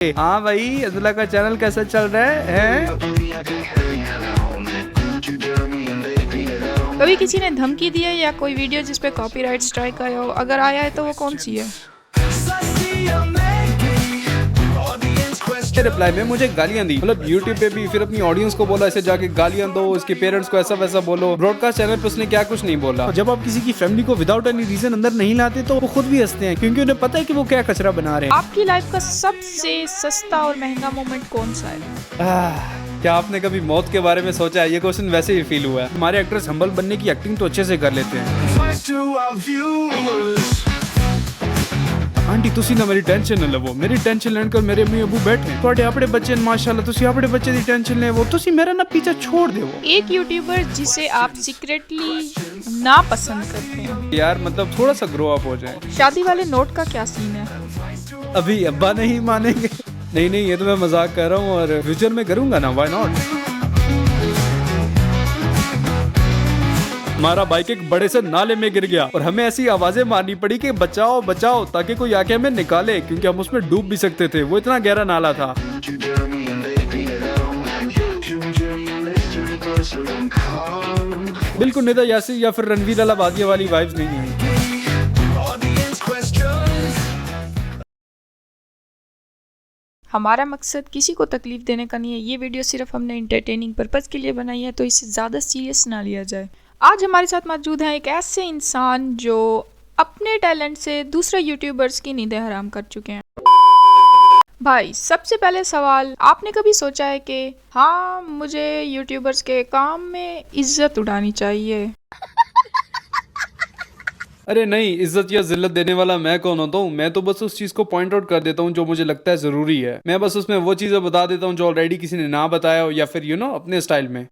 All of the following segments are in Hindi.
हाँ भाई, अब्दुल्ला का चैनल कैसा चल रहा है? कभी किसी ने धमकी दी है या कोई वीडियो जिस पे कॉपीराइट स्ट्राइक आया हो? अगर आया है तो वो कौन सी है? रिप्लाई में मुझे गालियां दी, मतलब यूट्यूब पे भी, फिर अपनी ऑडियंस को बोला ऐसे जाके गालियां दो, इसके पेरेंट्स को ऐसा वैसा बोलो। ब्रॉडकास्ट चैनल पे उसने क्या कुछ नहीं बोला। और जब आप किसी की फैमिली को विदाउट एनी रीजन अंदर नहीं लाते तो वो खुद भी हंसते हैं, क्योंकि उन्हें पता है कि वो क्या कचरा बना रहे हैं। आपकी लाइफ का सबसे सस्ता और महंगा मोमेंट कौन सा है? क्या आपने कभी मौत के बारे में सोचा है? ये क्वेश्चन वैसे ही फील हुआ है। हमारे एक्टर्स हम्बल बनने की एक्टिंग तो अच्छे से कर लेते हैं। आंटी तुसी ना मेरी टेंशन न लवो, मेरी टेंशन लेने कर मेरे अम्मी अबू बैठे, थोड़े अपने बच्चे माशाल्लाह, तुसी अपने बच्चे दी टेंशन ले, वो तुसी मेरा ना पीछा छोड़ दे। वो एक यूट्यूबर जिसे आप सीक्रेटली ना पसंद करते हैं। यार मतलब थोड़ा सा ग्रो अप हो जाए। शादी वाले नोट का क्या सीन है? अभी अब्बा नहीं मानेंगे। नहीं, ये तो मैं मजाक कर रहा हूँ, और फ्यूचर में करूंगा ना, व्हाई नॉट। हमारा बाइक एक बड़े से नाले में गिर गया और हमें ऐसी आवाजें मारनी पड़ी कि बचाओ बचाओ, ताकि कोई आके हमें निकाले, क्योंकि हम उसमें डूब भी सकते थे, वो इतना गहरा नाला था। बिल्कुल निदा यासी या फिर रणवीर अलाहाबादिया वाली वाइब्स नहीं है। हमारा मकसद किसी को तकलीफ देने का नहीं है। ये वीडियो सिर्फ हमने इंटरटेनिंग पर्पज़ के लिए बनाई है, तो इसे ज़्यादा सीरियस ना लिया जाए। आज हमारे साथ मौजूद हैं एक ऐसे इंसान जो अपने टैलेंट से दूसरे यूट्यूबर्स की नींदें हराम कर चुके हैं। भाई, सबसे पहले सवाल, आपने कभी सोचा है कि हाँ, मुझे यूट्यूबर्स के काम में इज्जत उड़ानी चाहिए? अरे नहीं, इज्जत या जिल्लत देने वाला मैं कौन होता हूँ? मैं तो बस उस चीज को पॉइंट आउट कर देता हूँ जो मुझे लगता है जरूरी है। मैं बस उसमें वो चीजें बता देता हूँ जो ऑलरेडी किसी ने ना बताया हो, या फिर अपने स्टाइल में।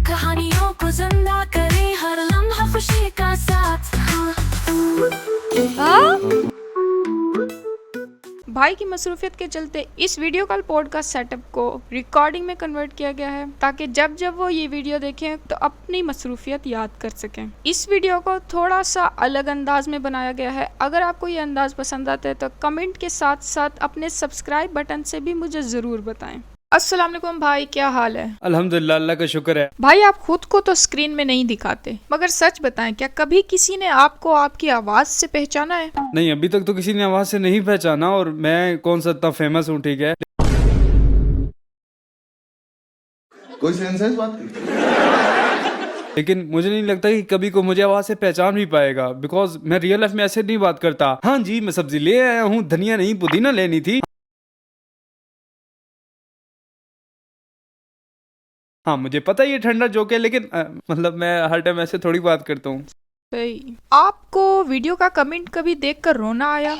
कहानियों को जिंदा करे हर लम्हा खुशी का साथ। भाई की मसरूफियत के चलते इस वीडियो कॉल पॉडकास्ट सेटअप को रिकॉर्डिंग में कन्वर्ट किया गया है, ताकि जब जब वो ये वीडियो देखें तो अपनी मसरूफियत याद कर सकें। इस वीडियो को थोड़ा सा अलग अंदाज में बनाया गया है। अगर आपको ये अंदाज पसंद आता है तो कमेंट के साथ साथ अपने सब्सक्राइब बटन से भी मुझे ज़रूर बताएं। अस्सलाम वालेकुम भाई, क्या हाल है? अल्हम्दुलिल्लाह, अल्लाह का शुक्र है। भाई, आप खुद को तो स्क्रीन में नहीं दिखाते, मगर सच बताएं, क्या कभी किसी ने आपको आपकी आवाज से पहचाना है? नहीं, अभी तक तो किसी ने आवाज से नहीं पहचाना, और मैं कौन सा इतना फेमस हूँ, ठीक है। कोई सेंस है इस बात की? लेकिन मुझे नहीं लगता कि कभी को मुझे आवाज से पहचान भी पाएगा, बिकॉज मैं रियल लाइफ में ऐसे नहीं बात करता। हाँ जी, मैं सब्जी ले आया हूँ, धनिया नहीं पुदीना लेनी थी। हाँ, मुझे पता है ये ठंडा जोक है, लेकिन मतलब मैं हर टाइम ऐसे थोड़ी बात करता हूँ। सही। आपको वीडियो का कमेंट कभी देखकर रोना आया?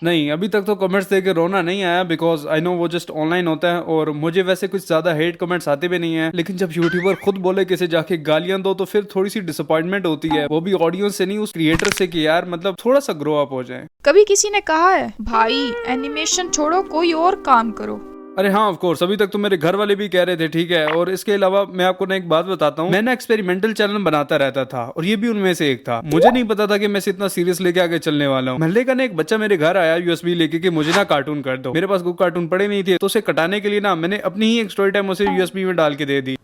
नहीं, अभी तक तो कमेंट्स देके रोना नहीं आया, बिकॉज आई नो वो जस्ट ऑनलाइन होता है, और मुझे वैसे कुछ ज्यादा हेट कमेंट्स आते भी नहीं है। लेकिन जब यूट्यूबर खुद बोले किसे जाके गालियां दो, तो फिर थोड़ी सी डिसअपॉइंटमेंट होती है, वो भी ऑडियंस से नहीं, उस क्रिएटर से, कि यार मतलब थोड़ा सा ग्रो अप हो जाए। कभी किसी ने कहा है भाई एनिमेशन छोड़ो, कोई और काम करो? अरे हाँ, ऑफ कोर्स, अभी तक तो मेरे घर वाले भी कह रहे थे, ठीक है। और इसके अलावा मैं आपको ना एक बात बताता हूँ, मैं ना एक्सपेरिमेंटल चैनल बनाता रहता था, और ये भी उनमें से एक था। मुझे नहीं पता था कि मैं इतना सीरियस लेके आगे चलने वाला हूँ। महल्ले का ना एक बच्चा मेरे घर आया यूएसबी लेके कि मुझे ना कार्टून कर दो। मेरे पास कोई कार्टून पड़े नहीं थे, तो उसे कटाने के लिए ना मैंने अपनी ही एक स्टोरी टाइम उसे यूएसबी में डाल के दे दी।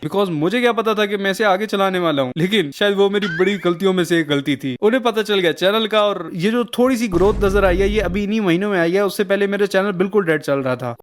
बिकॉज मुझे क्या पता था कि मैं इसे आगे चलाने वाला हूँ, लेकिन शायद वो मेरी बड़ी गलतियों में से एक गलती थी। उन्हें पता चल गया चैनल का, और ये जो थोड़ी सी ग्रोथ नजर आई है, ये अभी इन्हीं महीनों में आई है। उससे पहले मेरा चैनल बिल्कुल डेड चल रहा था।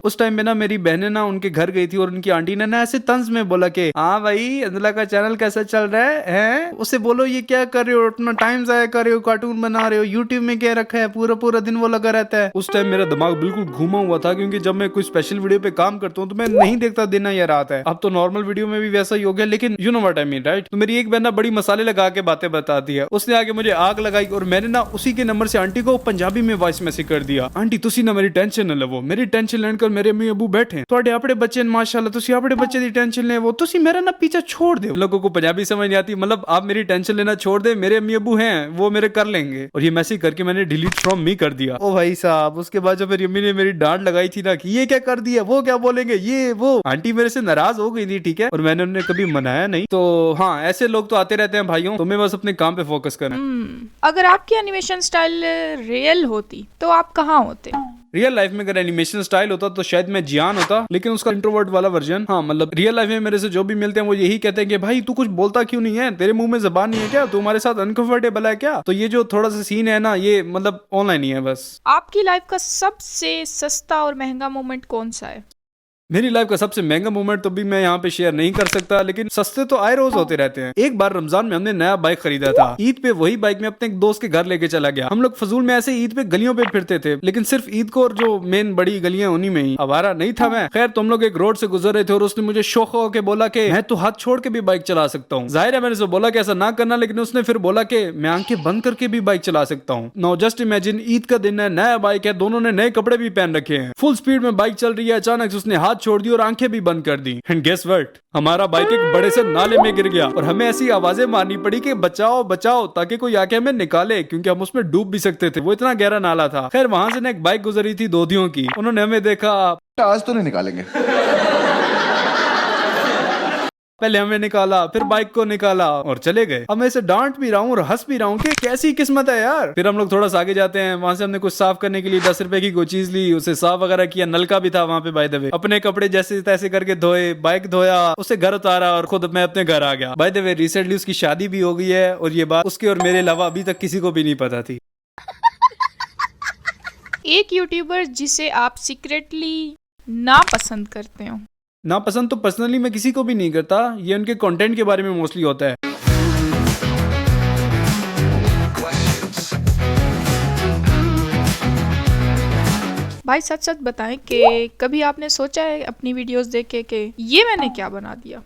उस टाइम में ना मेरी बहनें ना उनके घर गई थी, और उनकी आंटी ने ना ऐसे तंज में बोला कि हाँ भाई, अब्दुल्ला का चैनल कैसा चल रहा है? उसे बोलो ये क्या कर रहे हो, अपना टाइम जाया कर रहे हो, कार्टून बना रहे हो, यूट्यूब में क्या रखा है, पूरा पूरा दिन वो लगा रहता है। उस टाइम मेरा दिमाग बिल्कुल घूमा हुआ था, क्योंकि जब मैं कोई स्पेशल वीडियो पे काम करता हूँ तो मैं नहीं देखता दिन या रात है। अब तो नॉर्मल वीडियो में भी वैसा ही हो गया, लेकिन you know what I mean, right? तो मेरी एक बहन ना बड़ी मसाले लगा के बातें बताती है, उसने आगे मुझे आग लगाई, और मैंने ना उसी के नंबर से आंटी को पंजाबी में वॉइस मैसेज कर दिया, आंटी तुसी ना मेरी टेंशन न लवो, मेरी टेंशन लेने कर मेरे अम्मी अबू बैठे ਤੁਹਾਡੇ ਆਪਣੇ ਬੱਚੇ ਨੇ माशाल्लाह ਤੁਸੀਂ ਆਪਣੇ ਬੱਚੇ ਦੀ टेंशन ले वो ਤੁਸੀਂ मेरा ना पीछा छोड़ दो। लोगों को पंजाबी समझ नहीं आती, मतलब आप मेरी टेंशन लेना छोड़ दे, मेरे अम्मी अबू हैं वो मेरे कर लेंगे। और ये मैसेज करके मैंने डिलीट फ्रॉम मी कर दिया। ओ भाई साहब, उसके बाद जब मेरी अम्मी ने मेरी डांट लगाई थी ना कि ये क्या कर दिया, वो क्या बोलेंगे, ये वो, आंटी मेरे से नाराज हो गई थी, ठीक है, और मैंने उन्हें कभी मनाया नहीं। तो हाँ, ऐसे लोग तो आते रहते हैं भाइयों, तुम्हें बस अपने काम पे फोकस करना है। अगर आपकी एनिमेशन स्टाइल रियल होती तो आप कहाँ होते? रियल लाइफ में अगर एनिमेशन स्टाइल होता तो शायद मैं जियान होता, लेकिन उसका इंट्रोवर्ट वाला वर्जन। हाँ, मतलब रियल लाइफ में मेरे से जो भी मिलते हैं वो यही कहते हैं कि भाई तू कुछ बोलता क्यों नहीं है, तेरे मुंह में जबान नहीं है क्या, तू हमारे साथ अनकंफर्टेबल है क्या। तो ये जो थोड़ा सा सीन है ना, ये मतलब ऑनलाइन ही है बस। आपकी लाइफ का सबसे सस्ता और महंगा मोमेंट कौन सा है? मेरी लाइफ का सबसे महंगा मोमेंट तो भी मैं यहाँ पे शेयर नहीं कर सकता, लेकिन सस्ते तो आए रोज होते रहते हैं। एक बार रमजान में हमने नया बाइक खरीदा था। ईद पे वही बाइक में अपने एक दोस्त के घर लेके चला गया। हम लोग फजूल में ऐसे ईद पे गलियों पे फिरते थे, लेकिन सिर्फ ईद को और जो मेन बड़ी गलियां उन्हीं में ही। आवारा नहीं था मैं। खैर, तुम लोग एक रोड से गुजर रहे थे और उसने मुझे शौक होकर बोला कि मैं तो हाथ छोड़ के भी बाइक चला सकता हूँ। जाहिर है मैंने उसे बोला कि ऐसा ना करना, लेकिन उसने फिर बोला कि मैं आंखें बंद करके भी बाइक चला सकता हूँ। नाउ जस्ट इमेजिन, ईद का दिन है, नया बाइक है, दोनों ने नए कपड़े भी पहन रखे हैं, फुल स्पीड में बाइक चल रही है। अचानक से उसने हाथ छोड़ दी और आंखें बंद कर दी। एंड गेस व्हाट, हमारा बाइक एक बड़े से नाले में गिर गया और हमें ऐसी आवाजें मारनी पड़ी कि बचाओ बचाओ, ताकि कोई आके हमें निकाले, क्योंकि हम उसमें डूब भी सकते थे, वो इतना गहरा नाला था। खैर, वहां से ना एक बाइक गुजरी थी दोधियों की, उन्होंने हमें देखा। आज तो नहीं निकालेंगे। पहले हमें निकाला, फिर बाइक को निकाला और चले गए। अब मैं इसे डांट भी रहा हूँ और हंस भी रहा हूँ कि कैसी किस्मत है यार। फिर हम लोग थोड़ा सा आगे जाते हैं, वहां से हमने कुछ साफ करने के लिए 10 रुपए की कोई चीज ली, उसे साफ वगैरह किया, नलका भी था वहां पे बाय द वे। अपने कपड़े जैसे तैसे करके धोए, बाइक धोया, उसे घर उतारा और खुद मैं अपने घर आ गया। बाय द वे, रिसेंटली उसकी शादी भी हो गई है और ये बात उसके और मेरे अलावा अभी तक किसी को भी नहीं पता थी। एक यूट्यूबर जिसे आप सीक्रेटली ना पसंद करते हो? ना पसंद तो पर्सनली मैं किसी को भी नहीं करता, ये उनके कंटेंट के बारे में मोस्टली होता है। भाई सच सच बताएं कि कभी आपने सोचा है अपनी वीडियोस देख के कि ये मैंने क्या बना दिया?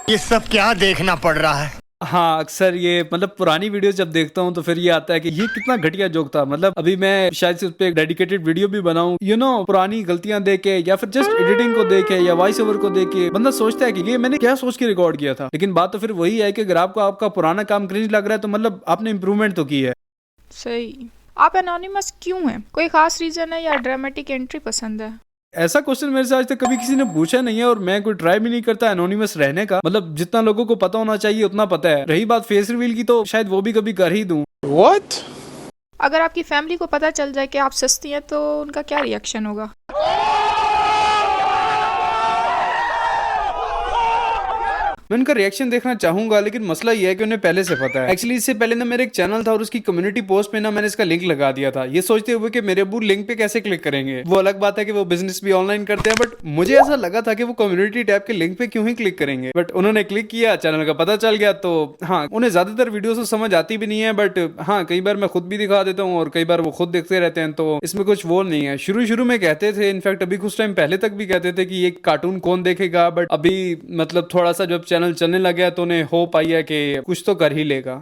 ये सब क्या देखना पड़ रहा है? हाँ, अक्सर ये मतलब पुरानी वीडियोस जब देखता हूँ तो फिर ये आता है कि ये कितना घटिया जोक था। मतलब अभी मैं शायद से उस पर एक डेडिकेटेड वीडियो भी बनाऊं, पुरानी गलतियां देख के या फिर जस्ट एडिटिंग को देख के या वॉइस ओवर को देख के बंदा सोचता है कि ये मैंने क्या सोच के रिकॉर्ड किया था। लेकिन बात तो फिर वही है कि अगर आपको आपका पुराना काम क्रिंज लग रहा है तो मतलब आपने इम्प्रूवमेंट तो की है। सही। आप एनोनिमस क्यों हैं? कोई खास रीजन है या ड्रामेटिक एंट्री पसंद है? ऐसा क्वेश्चन मेरे से आज तक कभी किसी ने पूछा नहीं है और मैं कोई ट्राई भी नहीं करता एनोनिमस रहने का। मतलब जितना लोगों को पता होना चाहिए उतना पता है। रही बात फेस रिवील की, तो शायद वो भी कभी कर ही दूं। What? अगर आपकी फैमिली को पता चल जाए कि आप सस्ती हैं तो उनका क्या रिएक्शन होगा? मैं उनका रिएक्शन देखना चाहूंगा, लेकिन मसला ये है कि उन्हें पहले से पता है। एक्चुअली इससे पहले ना मेरे एक चैनल था और उसकी कम्युनिटी पोस्ट पे ना मैंने इसका लिंक लगा दिया था, ये सोचते हुए कि मेरे अब्बू लिंक पे कैसे क्लिक करेंगे। वो अलग बात है कि वो बिजनेस भी ऑनलाइन करते हैं, बट मुझे ऐसा लगा था कि वो कम्युनिटी टैब के लिंक पे क्यों ही क्लिक करेंगे। बट उन्होंने क्लिक किया, चैनल का पता चल गया। तो हाँ, उन्हें ज्यादातर वीडियो तो समझ आती भी नहीं है, बट हाँ कई बार मैं खुद भी दिखा देता हूँ और कई बार वो खुद देखते रहते हैं, तो इसमें कुछ वो नहीं है। शुरू में कहते थे, इनफैक्ट अभी कुछ टाइम पहले तक भी कहते थे कि ये कार्टून कौन देखेगा, बट अभी मतलब थोड़ा सा जब चैनल चलने लग गया तो उन्हें होप आई है कि कुछ तो कर ही लेगा।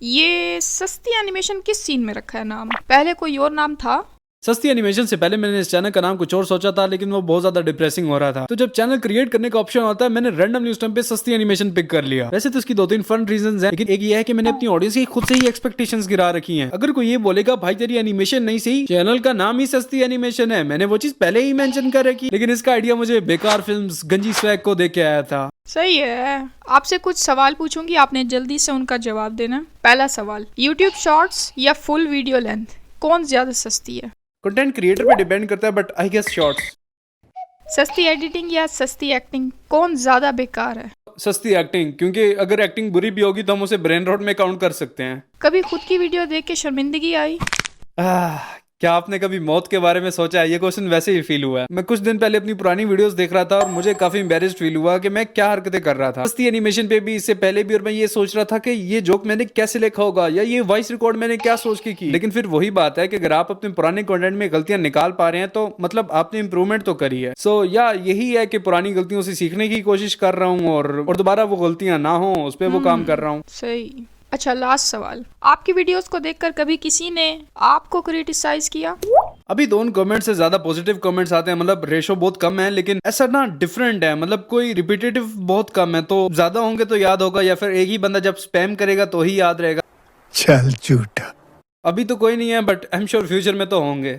ये सस्ती एनिमेशन किस सीन में रखा है नाम? पहले कोई और नाम था? सस्ती एनिमेशन से पहले मैंने इस चैनल का नाम कुछ और सोचा था, लेकिन वो बहुत ज्यादा डिप्रेसिंग हो रहा था। तो जब चैनल क्रिएट करने का ऑप्शन आता है, मैंने रैंडमली उस टाइम पे सस्ती एनिमेशन पिक कर लिया। वैसे तो इसकी 2-3 फन रीजंस हैं, लेकिन एक ये है कि मैंने अपनी ऑडियंस की खुद से ही एक्सपेक्टेशंस गिरा रखी हैं। अगर कोई ये बोलेगा भाई तेरी एनिमेशन नहीं सही, चैनल का नाम ही सस्ती एनिमेशन है, मैंने वो चीज पहले ही मेंशन कर रखी। लेकिन इसका आइडिया मुझे बेकार फिल्म्स गंजी स्वैग को देख के आया था। सही है। आपसे कुछ सवाल पूछूंगी, आपने जल्दी से उनका जवाब देना। पहला सवाल, यूट्यूब शॉर्ट्स या फुल वीडियो लेंथ, कौन ज्यादा सस्ती है? कंटेंट क्रिएटर पे डिपेंड करता है, बट आई गेस शॉर्ट्स। सस्ती एडिटिंग या सस्ती एक्टिंग, कौन ज्यादा बेकार है? सस्ती एक्टिंग, क्योंकि अगर एक्टिंग बुरी भी होगी तो हम उसे ब्रेन रॉट में काउंट कर सकते हैं। कभी खुद की वीडियो देख के शर्मिंदगी आई? क्या आपने कभी मौत के बारे में सोचा है? ये क्वेश्चन वैसे ही फील हुआ है। मैं कुछ दिन पहले अपनी पुरानी वीडियोस देख रहा था और मुझे काफी एम्बैरेस्ड फील हुआ कि मैं क्या हरकतें कर रहा था सस्ती एनिमेशन पे भी, इससे पहले भी। और मैं ये सोच रहा था कि ये जोक मैंने कैसे लिखा होगा या ये वॉइस रिकॉर्ड मैंने क्या सोच के की। लेकिन फिर वही बात है कि अगर आप अपने पुराने कंटेंट में गलतियां निकाल पा रहे हैं तो मतलब आपने इंप्रूवमेंट तो करी है। सो या यही है कि पुरानी गलतियों से सीखने की कोशिश कर रहा हूँ और दोबारा वो गलतियां ना हो उस पर वो काम कर रहा हूँ। सही। अच्छा, लास्ट सवाल, आपकी वीडियोस को देखकर कभी किसी ने आपको क्रिटिसाइज किया? अभी तो उन कमेंट से ज्यादा पॉजिटिव कमेंट्स आते हैं, मतलब रेशो बहुत कम है, लेकिन ऐसा ना डिफरेंट है, मतलब कोई रिपीटेटिव बहुत कम है, तो ज्यादा होंगे तो याद होगा, या फिर एक ही बंदा जब स्पैम करेगा तो ही याद रहेगा। चल झूठा। अभी तो कोई नहीं है, but I am sure future में तो होंगे।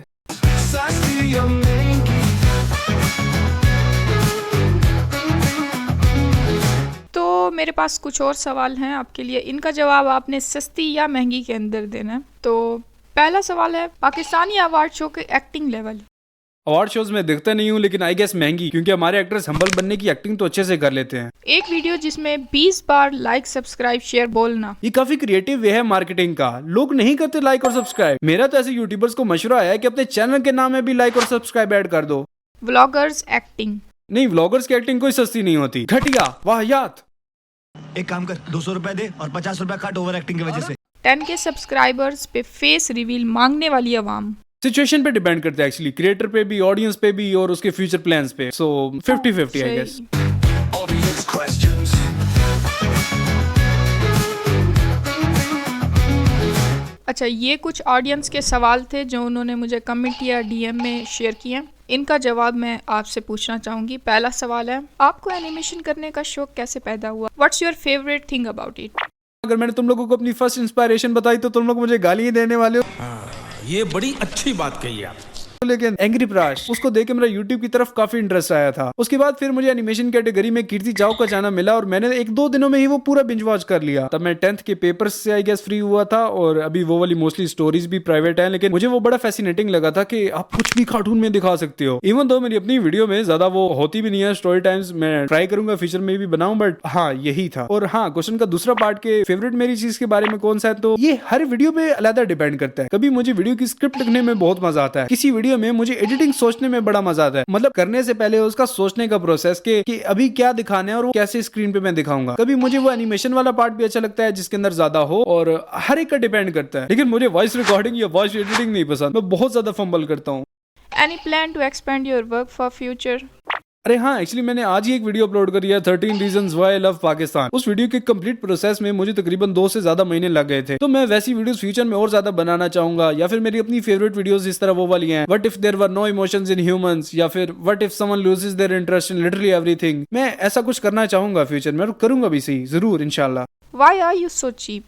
तो मेरे पास कुछ और सवाल हैं आपके लिए, इनका जवाब आपने सस्ती या महंगी के अंदर देना है। तो पहला सवाल है, पाकिस्तानी अवार्ड शो के एक्टिंग लेवल। अवार्ड शोज में दिखता नहीं हूँ, लेकिन आई गेस महंगी, क्योंकि हमारे एक्टर्स हम्बल बनने की एक्टिंग तो अच्छे से कर लेते हैं। एक वीडियो जिसमें 20 बार लाइक सब्सक्राइब शेयर बोलना। ये काफी क्रिएटिव वे है मार्केटिंग का, लोग नहीं करते लाइक और सब्सक्राइब। मेरा तो ऐसे यूट्यूबर्स को मशवरा है कि अपने चैनल के नाम में भी लाइक और सब्सक्राइब ऐड कर दो। Vloggers acting. नहीं, व्लॉगर्स की एक्टिंग कोई सस्ती नहीं होती, घटिया, वाहियात। एक काम कर, 200 रुपए दे और 50 रुपए काट ओवर एक्टिंग की वजह से। 10K सब्सक्राइबर्स पे फेस रिवील मांगने वाली आवाम। सिचुएशन पे डिपेंड करता है एक्चुअली, क्रिएटर पे भी, ऑडियंस पे भी, और उसके फ्यूचर प्लान्स पे। सो 50-50 आई गेस। अच्छा, ये कुछ ऑडियंस के सवाल थे जो उन्होंने मुझे कमेंट या DM में शेयर किए। इनका जवाब मैं आपसे पूछना चाहूँगी। पहला सवाल है, आपको एनिमेशन करने का शौक कैसे पैदा हुआ? What's your favourite thing about it? अगर मैंने तुम लोगों को अपनी फर्स्ट इंस्पायरेशन बताई तो तुम लोग मुझे गाली ही देने वाले हो। ये बड़ी अच्छी बात कही आप। लेकिन एंग्री प्राश, उसको देख के मेरा यूट्यूब की तरफ काफी इंटरेस्ट आया था। उसके बाद फिर मुझे एनिमेशन कैटेगरी में कीर्ति चाव का चैनल मिला और मैंने 1-2 दिनों में ही वो पूरा बिंज वॉच कर लिया। तब मैं 10th के पेपर्स से आई गेस फ्री हुआ था, और अभी वो वाली मोस्टली स्टोरीज भी प्राइवेट है, लेकिन मुझे वो बड़ा फैसिनेटिंग लगा था कि आप कुछ भी कार्टून में दिखा सकते हो। इवन दो मेरी अपनी वीडियो में ज्यादा वो होती भी नहीं है स्टोरी टाइम्स, मैं ट्राई करूंगा फ्यूचर में भी बनाऊं, बट हाँ यही था। और हाँ, क्वेश्चन का दूसरा पार्ट के फेवरेट मेरी चीज के बारे में कौन सा है, तो ये हर वीडियो पे अलग डिपेंड करता है। कभी मुझे वीडियो की स्क्रिप्ट लिखने में बहुत मजा आता है, किसी वीडियो में मुझे एडिटिंग सोचने में बड़ा मजा आता है, मतलब करने से पहले उसका सोचने का प्रोसेस कि अभी क्या दिखाना है और वो कैसे स्क्रीन पे मैं दिखाऊंगा। कभी मुझे वो एनिमेशन वाला पार्ट भी अच्छा लगता है जिसके अंदर ज्यादा हो, और हर एक का डिपेंड करता है। लेकिन मुझे वॉइस रिकॉर्डिंग या वॉइस एडिटिंग नहीं पसंद, मैं बहुत ज्यादा फंबल करता हूँ। Any plan to expand your work for future? अरे हाँ, एक्चुअली मैंने आज ही एक वीडियो अपलोड करी है, 13 reasons why I love Pakistan. उस वीडियो के कंप्लीट प्रोसेस में मुझे तकरीबन 2 से ज्यादा महीने लग गए थे। तो मैं वैसी वीडियोस फ्यूचर में और ज्यादा बनाना चाहूंगा, या फिर मेरी अपनी फेवरेट वीडियोस इस तरह वो वाली हैं, what if there were no emotions in humans, या फिर what if someone loses their interest in literally everything. मैं ऐसा कुछ करना चाहूंगा फ्यूचर में, और करूंगा भी सही जरूर इंशाल्लाह। Why are you so cheap?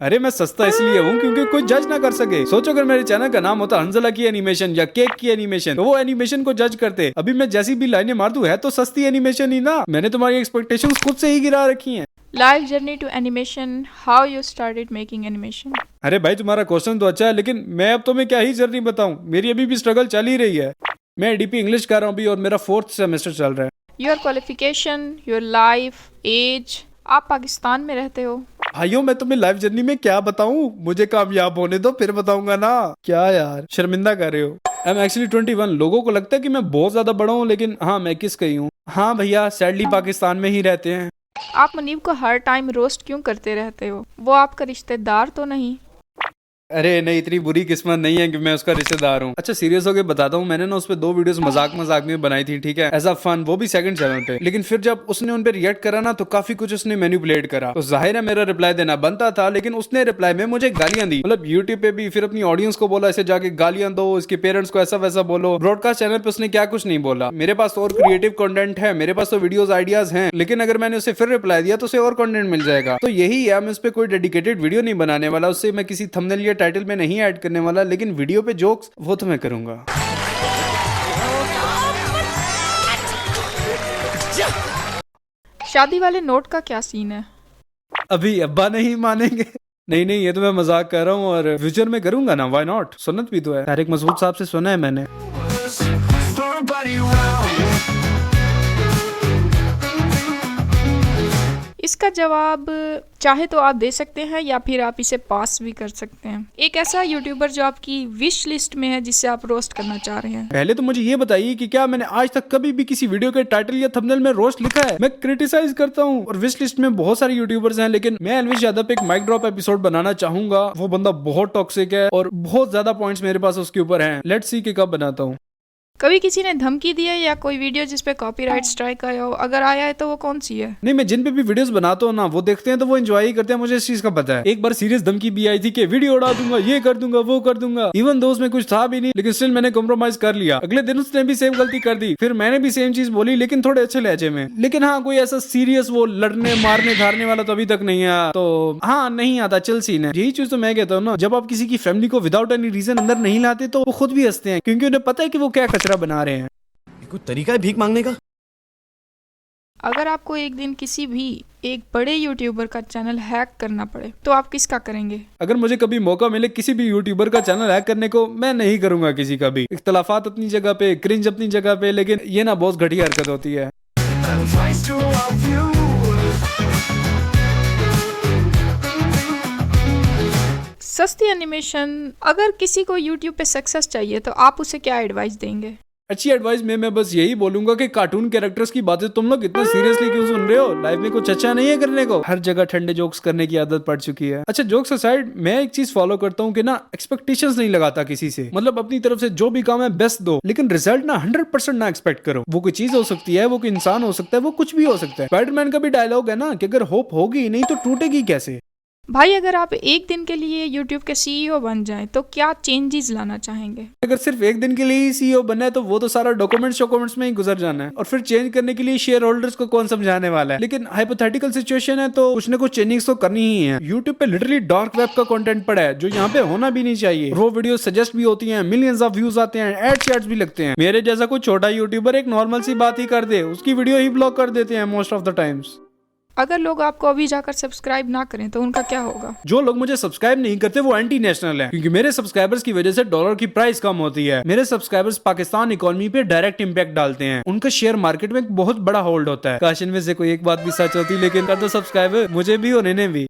अरे मैं सस्ता इसलिए हूँ क्योंकि कोई जज ना कर सके। सोचो अगर मेरे चैनल का नाम होता हंजला की एनिमेशन या केक की एनिमेशन, तो वो एनिमेशन को जज करते। अभी मैं जैसी भी लाइनें मार दूं, है तो सस्ती एनिमेशन ही ना। मैंने तुम्हारी एक्सपेक्टेशंस खुद से ही गिरा रखी हैं। Life journey to animation, how you started making animation? अरे भाई, तुम्हारा क्वेश्चन तो अच्छा है, लेकिन मैं अब तुम्हें क्या ही जर्नी बताऊं, मेरी अभी भी स्ट्रगल चल ही रही है। मैं डीपी इंग्लिश कर रहा हूँ अभी, और मेरा 4th सेमेस्टर चल रहा है। Your qualification, your life, age. आप पाकिस्तान में रहते हो? भाइयों, मैं तुम्हें लाइफ जर्नी में क्या बताऊं, मुझे कामयाब होने दो फिर बताऊंगा ना। क्या यार, शर्मिंदा कर रहे हो। I am actually 21। लोगों को लगता है कि मैं बहुत ज्यादा बड़ा हूँ, लेकिन हाँ, मैं किस कही हूँ। हाँ भैया, सैडली पाकिस्तान में ही रहते हैं। आप मुनीब को हर टाइम रोस्ट क्यों करते रहते हो? वो आपका रिश्तेदार तो नहीं? अरे नहीं, इतनी बुरी किस्मत नहीं है कि मैं उसका रिश्तेदार हूँ। अच्छा, सीरियस होकर बताता हूँ, मैंने ना उस पे 2 वीडियोस मजाक में बनाई थी, ठीक है, एज अ फन, वो भी सेकंड चैनल पे। लेकिन फिर जब उसने उन पे रिएक्ट करा ना, तो काफी कुछ उसने मैनिपुलेट करा। तो जाहिर है मेरा रिप्लाई देना बनता था, लेकिन उसने रिप्लाई में मुझे गालियां दी, मतलब यूट्यूब पे भी। फिर अपनी ऑडियंस को बोला ऐसे जाके गालियां दो, इसके पेरेंट्स को ऐसा वैसा बोलो। ब्रॉडकास्ट चैनल पे उसने क्या कुछ नहीं बोला। मेरे पास और क्रिएटिव कंटेंट है, मेरे पास तो वीडियोस आइडियाज हैं, लेकिन अगर मैंने उसे फिर रिप्लाई दिया तो उसे और कंटेंट मिल जाएगा। तो यही है, मैं उस पर कोई डेडिकेटेड वीडियो नहीं बनाने वाला, उससे मैं किसी थंबनेल या टाइटल में नहीं ऐड करने वाला, लेकिन वीडियो पे जोक्स वो तो मैं करूंगा। शादी वाले नोट का क्या सीन है? अभी अब्बा नहीं मानेंगे। नहीं, ये तो मैं मजाक कर रहा हूँ, और फ्यूचर में करूंगा ना, व्हाई नॉट। सुन्नत भी तो है, तारिक मसूद साहब से सुना है मैंने। इसका जवाब चाहे तो आप दे सकते हैं, या फिर आप इसे पास भी कर सकते हैं। एक ऐसा यूट्यूबर जो आपकी विश लिस्ट में है, जिससे आप रोस्ट करना चाह रहे हैं। पहले तो मुझे ये बताइए कि क्या मैंने आज तक कभी भी किसी वीडियो के टाइटल या थंबनेल में रोस्ट लिखा है? मैं क्रिटिसाइज करता हूँ, और विश लिस्ट में बहुत सारे यूट्यूबर्स हैं, लेकिन मैं अलविश यादव पे एक माइक ड्रॉप एपिसोड बनाना चाहूंगा। वो बंदा बहुत टॉक्सिक है, और बहुत ज्यादा पॉइंट्स मेरे पास उसके ऊपर हैं। लेट्स सी कि कब बनाता हूँ। कभी किसी ने धमकी दी है या कोई वीडियो जिस पे कॉपीराइट स्ट्राइक आया हो? अगर आया है तो वो कौन सी है? नहीं, मैं जिन पे भी वीडियोस बनाता हूँ ना, वो देखते हैं तो वो एंजॉय ही करते हैं, मुझे इस चीज का पता है। एक बार सीरियस धमकी भी आई थी कि वीडियो उड़ा दूंगा, ये कर दूंगा, वो कर दूंगा। इवन दो उसमें कुछ था भी नहीं, लेकिन स्टिल मैंने कॉम्प्रोमाइज कर लिया। अगले दिन उसने भी सेम गलती कर दी, फिर मैंने भी सेम चीज बोली, लेकिन थोड़े अच्छे लहजे में। लेकिन हाँ, कोई ऐसा सीरियस वो लड़ने मारने धारने वाला तो अभी तक नहीं आया। तो हाँ, नहीं आता, चल सीन है। यही चीज तो मैं कहता हूँ ना, जब आप किसी की फैमिली को विदाउट एनी रीजन अंदर नहीं लाते तो वो खुद भी हंसते हैं, क्योंकि उन्हें पता है कि वो क्या कचरा बना रहे हैं। कोई तरीका है भीख मांगने का? अगर आपको एक दिन किसी भी एक बड़े यूट्यूबर का चैनल हैक करना पड़े तो आप किसका करेंगे? अगर मुझे कभी मौका मिले किसी भी यूट्यूबर का चैनल हैक करने को, मैं नहीं करूंगा किसी का भी। इख्तलाफात अपनी जगह पे, क्रिंज अपनी जगह पे, लेकिन ये ना बहुत घटिया हरकत होती है। सस्ती एनिमेशन, अगर किसी को यूट्यूब पे सक्सेस चाहिए तो आप उसे क्या एडवाइस देंगे? अच्छी एडवाइस में मैं बस यही बोलूंगा कि कार्टून कैरेक्टर्स की बातें तुम लोग इतना सीरियसली क्यों सुन रहे हो? लाइफ में कुछ अच्छा नहीं है करने को? हर जगह ठंडे जोक्स करने की आदत पड़ चुकी है। अच्छा, जोक्स असाइड, मैं एक चीज फॉलो करता हूँ कि ना, एक्सपेक्टेशंस नहीं लगाता किसी से। मतलब अपनी तरफ से जो भी काम है बेस्ट दो, लेकिन रिजल्ट ना 100% ना एक्सपेक्ट करो। वो कोई चीज हो सकती है, वो कोई इंसान हो सकता है, वो कुछ भी हो सकता है। स्पाइडरमैन का भी डायलॉग है ना कि अगर होप होगी नहीं तो टूटेगी कैसे। भाई, अगर आप एक दिन के लिए यूट्यूब के सीईओ बन जाएं तो क्या चेंजेस लाना चाहेंगे? अगर सिर्फ एक दिन के लिए ही सीईओ बनना है तो वो तो सारा डॉक्यूमेंट्स में ही गुजर जाना है, और फिर चेंज करने के लिए शेयर होल्डर्स को कौन समझाने वाला है। लेकिन हाइपोथेटिकल सिचुएशन है तो कुछ ना कुछ चेंजिंग्स तो करनी ही है। यूट्यूब पे लिटरली डार्क वेब का कंटेंट पड़ा है जो यहाँ पे होना भी नहीं चाहिए। रो वीडियो सजेस्ट भी होती हैं, मिलियंस ऑफ व्यूज आते हैं, एड्स भी लगते हैं। मेरे जैसा कोई छोटा यूट्यूबर एक नॉर्मल सी बात ही कर दे, उसकी वीडियो ही ब्लॉक कर देते हैं मोस्ट ऑफ द टाइम्स। अगर लोग आपको अभी जाकर सब्सक्राइब ना करें तो उनका क्या होगा? जो लोग मुझे सब्सक्राइब नहीं करते वो एंटी नेशनल है, क्योंकि मेरे सब्सक्राइबर्स की वजह से डॉलर की प्राइस कम होती है। मेरे सब्सक्राइबर्स पाकिस्तान इकोनॉमी पे डायरेक्ट इंपैक्ट डालते हैं। उनका शेयर मार्केट में एक बहुत बड़ा होल्ड होता है। काश इनमें से कोई एक बात भी सच होती, लेकिन कर दो सब्सक्राइब मुझे भी और इन्हें भी।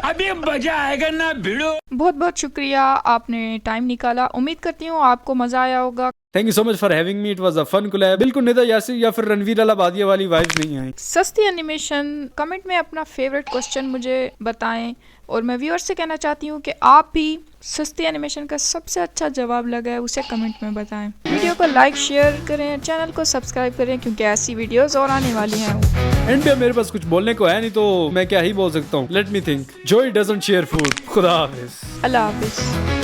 अभी मजा आएगा ना भिड़ो। बहुत बहुत शुक्रिया, आपने टाइम निकाला। उम्मीद करती हूँ आपको मजा आया होगा। Thank you so much for having me, it was a fun collab. बिल्कुल निदा यासिर या फिर रणवीर अलाहाबादिया वाली वाइब्स नहीं आई। सस्ती एनिमेशन, कमेंट में अपना फेवरेट क्वेश्चन मुझे बताएं, और मैं व्यूअर्स से कहना चाहती हूँ कि आप भी सस्ती एनिमेशन का सबसे अच्छा जवाब लगा है उसे कमेंट में बताएं। वीडियो को लाइक शेयर करें, चैनल को सब्सक्राइब करें, क्योंकि ऐसी वीडियोस और आने वाली हैं। एंड पे मेरे पास कुछ बोलने को है नहीं तो मैं क्या ही बोल सकता हूँ। Let me think. Joy doesn't share food. खुदा हाफिज। अल्लाह हाफिज।